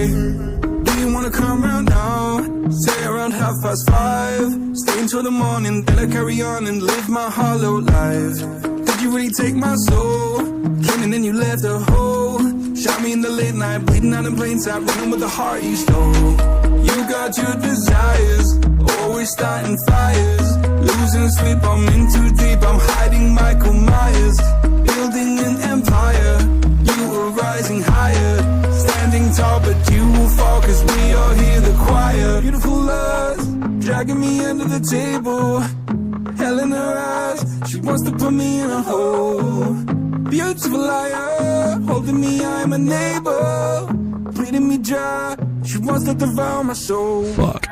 Hey, do you wanna come round now? Say around 5:30. Stay until the morning, then I carry on and live my hollow life. Did you really take my soul? Came and then you left a hole. Shot me in the late night, bleeding out in plain sight, running with the heart you stole. You got your desires, always starting fires. Losing sleep, I'm in too deep, I'm hiding Michael Myers. Building an empire, you were rising higher. Standing tall, but you will fall, cause we all hear the choir. Beautiful lust, dragging me under the table. Hell in her eyes, she wants to put me in a hole. Beautiful liar, holding me, I'm a neighbor. Bleeding me dry, she wants to devour my soul. Fuck.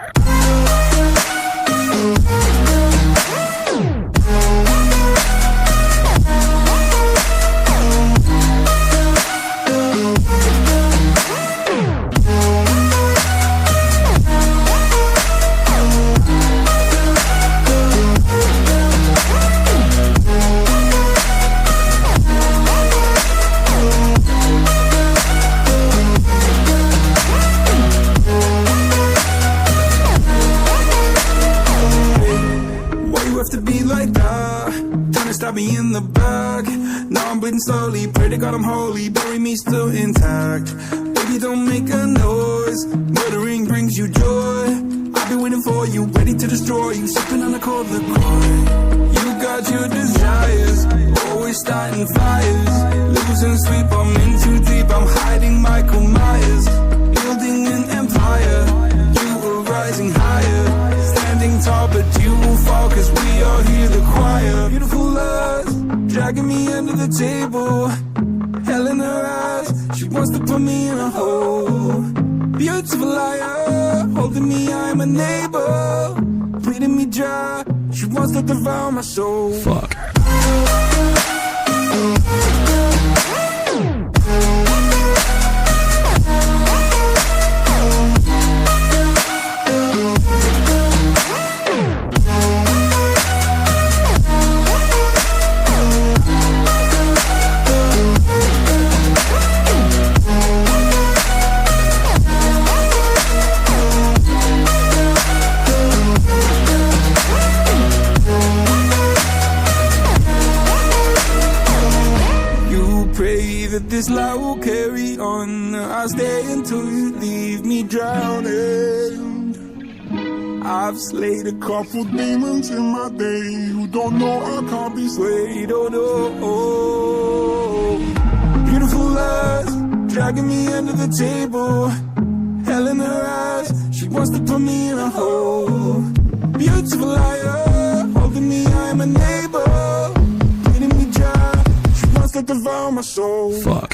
Stab me in the back. Now I'm bleeding slowly. Pray to God I'm holy. Bury me still intact. Baby, don't make a noise. Murdering brings you joy. I've been waiting for you, ready to destroy you. Sipping on the cold liqueur. You got your desires, always starting fires. Losing sleep, I'm in too deep. I'm hiding Michael Myers. Building an empire. You were rising higher. Standing tall, but you will fall, cause we all hear the choir. Beautiful lust, dragging me under the table. Hell in her eyes, she wants to put me in a hole. Beautiful liar, holding me, I'm a neighbor. Bleeding me dry, she wants to devour my soul. Fuck. This life will carry on. I'll stay until you leave me drowning. I've slayed a couple demons in my day who don't know I can't be swayed. Oh no. Beautiful lust, dragging me under the table. Hell in her eyes, she wants to put me in a hole. Beautiful liar, holding me, I'm a neighbor. Bleeding me dry, she wants to devour my soul. Fuck.